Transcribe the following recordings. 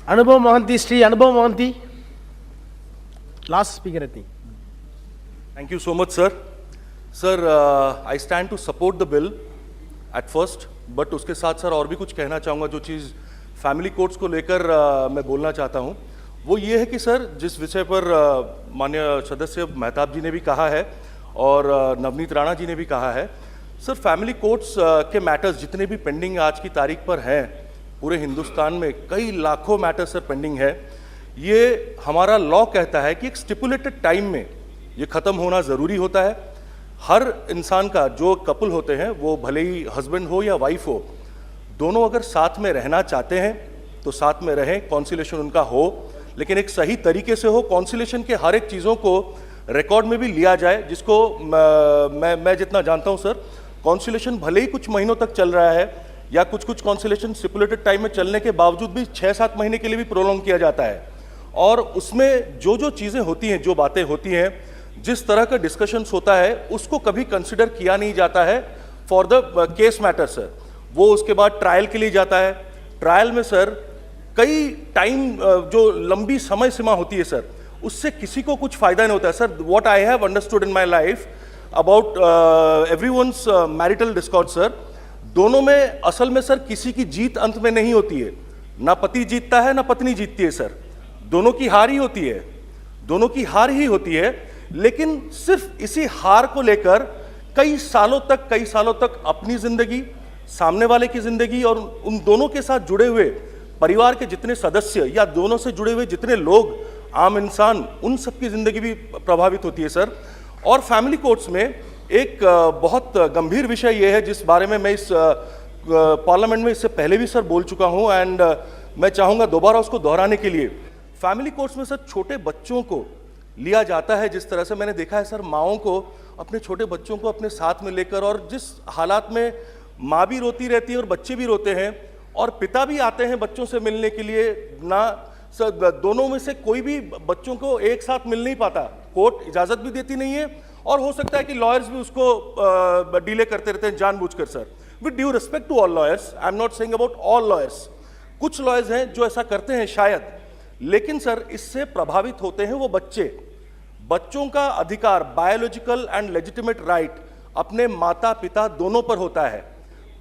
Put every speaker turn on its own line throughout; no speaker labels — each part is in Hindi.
Anubhav Mohanty, Sri Anubhav Mohanty. Last speaker, I think.
Thank you so much, sir. Sir, I stand to support the bill at first, but उसके साथ सर और भी कुछ कहना चाहूँगा जो चीज़ फैमिली कोर्ट्स को लेकर मैं बोलना चाहता हूँ वो ये है कि सर जिस विषय पर माननीय सदस्य मेहताब जी ने भी कहा है और नवनीत राणा जी ने भी कहा है, सर फैमिली कोर्ट्स के मैटर्स जितने भी पेंडिंग आज की तारीख पर हैं पूरे हिंदुस्तान में कई लाखों मैटर्स सर पेंडिंग है। ये हमारा लॉ कहता है कि एक स्टिपुलेटेड टाइम में ये ख़त्म होना ज़रूरी होता है। हर इंसान का जो कपल होते हैं वो भले ही हस्बैंड हो या वाइफ हो, दोनों अगर साथ में रहना चाहते हैं तो साथ में रहें, कॉन्सिलेशन उनका हो, लेकिन एक सही तरीके से हो। कॉन्सिलेशन के हर एक चीज़ों को रिकॉर्ड में भी लिया जाए, जिसको मैं जितना जानता हूं सर, कॉन्सिलेशन भले ही कुछ महीनों तक चल रहा है या कुछ कॉन्सिलेशन स्टिपुलेटेड टाइम में चलने के बावजूद भी 6-7 महीने के लिए भी प्रोलॉन्ग किया जाता है और उसमें जो चीज़ें होती हैं, जो बातें होती हैं, जिस तरह का डिस्कशंस होता है उसको कभी कंसिडर किया नहीं जाता है for the case matter sir. वो उसके बाद ट्रायल के लिए जाता है। ट्रायल में सर कई टाइम जो लंबी समय सीमा होती है सर, उससे किसी को कुछ फायदा नहीं होता है sir. What I have understood in my life about everyone's marital Discord sir, दोनों में असल में सर किसी की जीत अंत में नहीं होती है। ना पति जीतता है ना पत्नी जीतती है सर, दोनों की हार ही होती है, दोनों की हार ही होती है। लेकिन सिर्फ इसी हार को लेकर कई सालों तक अपनी जिंदगी, सामने वाले की जिंदगी और उन दोनों के साथ जुड़े हुए परिवार के जितने सदस्य या दोनों से जुड़े हुए जितने लोग, आम इंसान, उन सबकी जिंदगी भी प्रभावित होती है सर। और फैमिली कोर्ट्स में एक बहुत गंभीर विषय यह है जिस बारे में मैं इस पार्लियामेंट में इससे पहले भी सर बोल चुका हूं एंड मैं चाहूंगा दोबारा उसको दोहराने के लिए। फैमिली कोर्ट्स में सर छोटे बच्चों को लिया जाता है, जिस तरह से मैंने देखा है सर, माओं को अपने छोटे बच्चों को अपने साथ में लेकर, और जिस हालात में माँ भी रोती रहती है और बच्चे भी रोते हैं और पिता भी आते हैं बच्चों से मिलने के लिए, ना सर दोनों में से कोई भी बच्चों को एक साथ मिल नहीं पाता, कोर्ट इजाज़त भी देती नहीं है और हो सकता है कि लॉयर्स भी उसको डिले करते रहते हैं जानबूझकर sir. With due respect to all lawyers, I am not saying about all lawyers, कुछ लॉयर्स हैं जो ऐसा करते हैं शायद, लेकिन सर इससे प्रभावित होते हैं वो बच्चे। बच्चों का अधिकार, बायोलॉजिकल एंड लेजिटिमेट राइट अपने माता पिता दोनों पर होता है,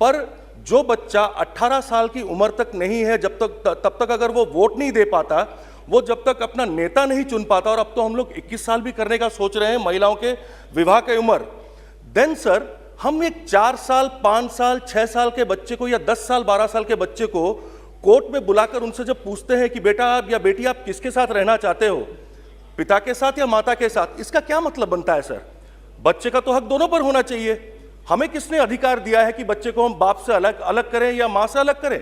पर जो बच्चा 18 साल की उम्र तक नहीं है तब तक अगर वो वोट नहीं दे पाता, वो जब तक अपना नेता नहीं चुन पाता, और अब तो हम लोग 21 साल भी करने का सोच रहे हैं महिलाओं के विवाह की उम्र, देन सर हम एक 4 साल 5 साल 6 साल के बच्चे को या 10 साल 12 साल के बच्चे को कोर्ट में बुलाकर उनसे जब पूछते हैं कि बेटा आप या बेटी आप किसके साथ रहना चाहते हो, पिता के साथ या माता के साथ, इसका क्या मतलब बनता है सर? बच्चे का तो हक दोनों पर होना चाहिए। हमें किसने अधिकार दिया है कि बच्चे को हम बाप से अलग करें या मां से अलग करें?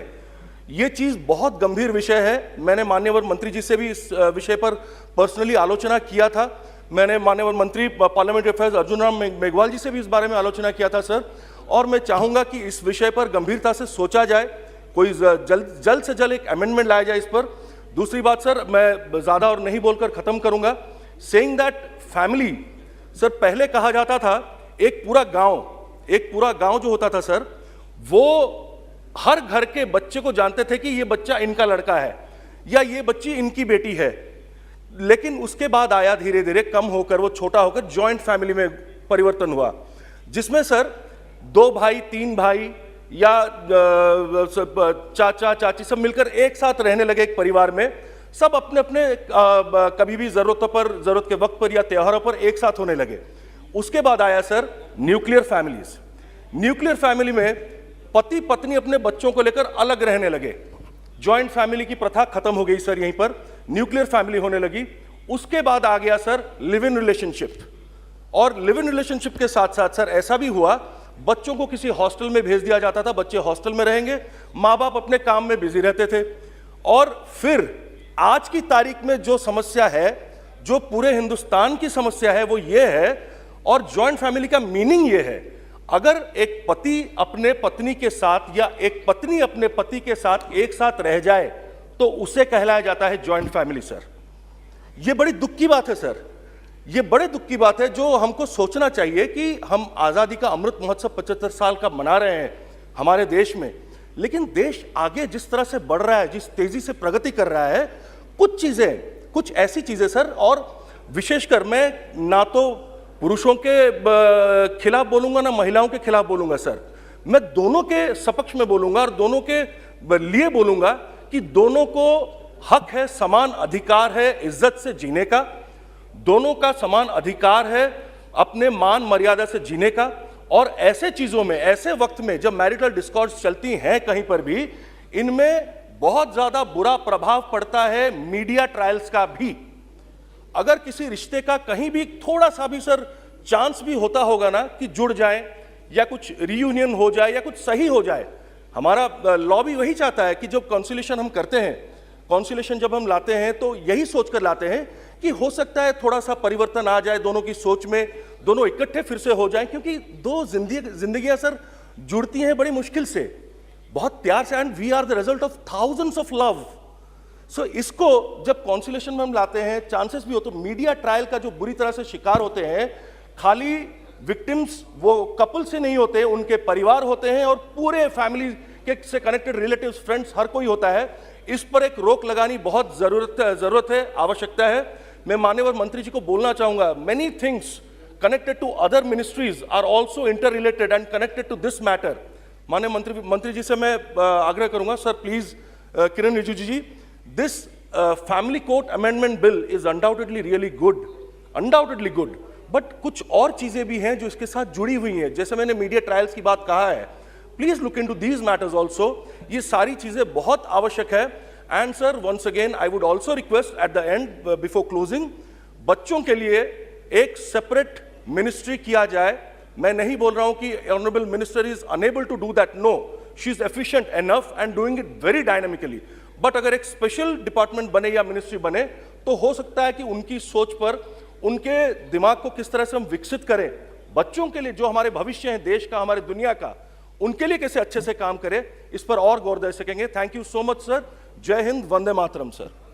यह चीज बहुत गंभीर विषय है। मैंने माननीय मंत्री जी से भी इस विषय पर पर्सनली आलोचना किया था। मैंने माननीय मंत्री पार्लियामेंट्री अफेयर्स अर्जुन राम मेघवाल जी से भी इस बारे में आलोचना किया था सर, और मैं चाहूंगा कि इस विषय पर गंभीरता से सोचा जाए, कोई जल्द से जल्द एक अमेंडमेंट लाया जाए इस पर। दूसरी बात सर, मैं ज्यादा और नहीं बोलकर खत्म करूंगा, सेइंग दैट फैमिली सर, पहले कहा जाता था एक पूरा गांव जो होता था सर, वो हर घर के बच्चे को जानते थे कि ये बच्चा इनका लड़का है या ये बच्ची इनकी बेटी है। लेकिन उसके बाद आया धीरे धीरे कम होकर, वो छोटा होकर जॉइंट फैमिली में परिवर्तन हुआ, जिसमें सर 2 भाई 3 भाई या चाचा चाची सब मिलकर एक साथ रहने लगे एक परिवार में, सब अपने अपने कभी भी जरूरत के वक्त पर या त्योहारों पर एक साथ होने लगे। उसके बाद आया sir nuclear families. Nuclear family में पति पत्नी अपने बच्चों को लेकर अलग रहने लगे, जॉइंट फैमिली की प्रथा खत्म हो गई सर, यहीं पर न्यूक्लियर फैमिली होने लगी। उसके बाद आ गया सर लिव इन रिलेशनशिप, और लिव इन रिलेशनशिप के साथ साथ सर ऐसा भी हुआ, बच्चों को किसी हॉस्टल में भेज दिया जाता था, बच्चे हॉस्टल में रहेंगे, माँ बाप अपने काम में बिजी रहते थे। और फिर आज की तारीख में जो समस्या है, जो पूरे हिंदुस्तान की समस्या है, वो ये है, और जॉइंट फैमिली का मीनिंग ये है, अगर एक पति अपने पत्नी के साथ या एक पत्नी अपने पति के साथ एक साथ रह जाए तो उसे कहलाया जाता है जॉइंट फैमिली सर। ये बड़ी दुख की बात है सर, ये बड़े दुख की बात है, जो हमको सोचना चाहिए कि हम आज़ादी का अमृत महोत्सव 75 साल का मना रहे हैं हमारे देश में, लेकिन देश आगे जिस तरह से बढ़ रहा है, जिस तेजी से प्रगति कर रहा है, कुछ चीजें, कुछ ऐसी चीजें सर, और विशेषकर मैं ना तो पुरुषों के खिलाफ बोलूंगा ना महिलाओं के खिलाफ बोलूंगा सर, मैं दोनों के सपक्ष में बोलूंगा और दोनों के लिए बोलूंगा कि दोनों को हक है, समान अधिकार है इज्जत से जीने का, दोनों का समान अधिकार है अपने मान मर्यादा से जीने का। और ऐसे चीजों में, ऐसे वक्त में जब मैरिटल डिस्कॉर्ड्स चलती हैं कहीं पर भी, इनमें बहुत ज्यादा बुरा प्रभाव पड़ता है मीडिया ट्रायल्स का भी। अगर किसी रिश्ते का कहीं भी थोड़ा सा भी सर चांस भी होता होगा ना कि जुड़ जाए या कुछ रियूनियन हो जाए या कुछ सही हो जाए, हमारा लॉ भी वही चाहता है कि जब कॉन्सिलेशन हम करते हैं, कॉन्सिलेशन जब हम लाते हैं तो यही सोचकर लाते हैं कि हो सकता है थोड़ा सा परिवर्तन आ जाए दोनों की सोच में, दोनों इकट्ठे फिर से हो जाएं, क्योंकि दो जिंदगियां सर जुड़ती हैं बड़ी मुश्किल से, बहुत प्यार से, and we are the result of thousands of love. So इसको जब कॉन्सिलेशन में हम लाते हैं, चांसेस भी हो तो मीडिया ट्रायल का जो बुरी तरह से शिकार होते हैं, खाली विक्टिम्स वो कपल से नहीं होते, उनके परिवार होते हैं और पूरे फैमिली के से कनेक्टेड रिलेटिव्स, फ्रेंड्स, हर कोई होता है। इस पर एक रोक लगानी बहुत जरूरत है, आवश्यकता है। मैं माननीय मंत्री जी को बोलना चाहूंगा, many things connected to other ministries are also interrelated and connected to this matter। माननीय मंत्री जी से मैं आग्रह करूंगा, sir please, Kiran Rijiju ji, this family court amendment bill is undoubtedly really good, undoubtedly good, but कुछ और चीजें भी हैं जो इसके साथ जुड़ी हुई हैं, जैसे मैंने मीडिया ट्रायल्स की बात कहा है, please look into these matters also. ये सारी चीजें बहुत आवश्यक है। And sir once again I would also request at the end before closing, बच्चों के लिए एक सेपरेट मिनिस्ट्री किया जाए। मैं नहीं बोल रहा हूं कि honourable minister is unable to do that, no, she is efficient enough and doing it very dynamically, but अगर एक स्पेशल डिपार्टमेंट बने या मिनिस्ट्री बने तो हो सकता है कि उनकी सोच पर, उनके दिमाग को किस तरह से हम विकसित करें, बच्चों के लिए जो हमारे भविष्य है देश का, हमारे दुनिया का, उनके लिए कैसे अच्छे से काम करें, इस पर और गौर दे सकेंगे। Thank you so much sir. जय हिंद, वंदे मातरम सर।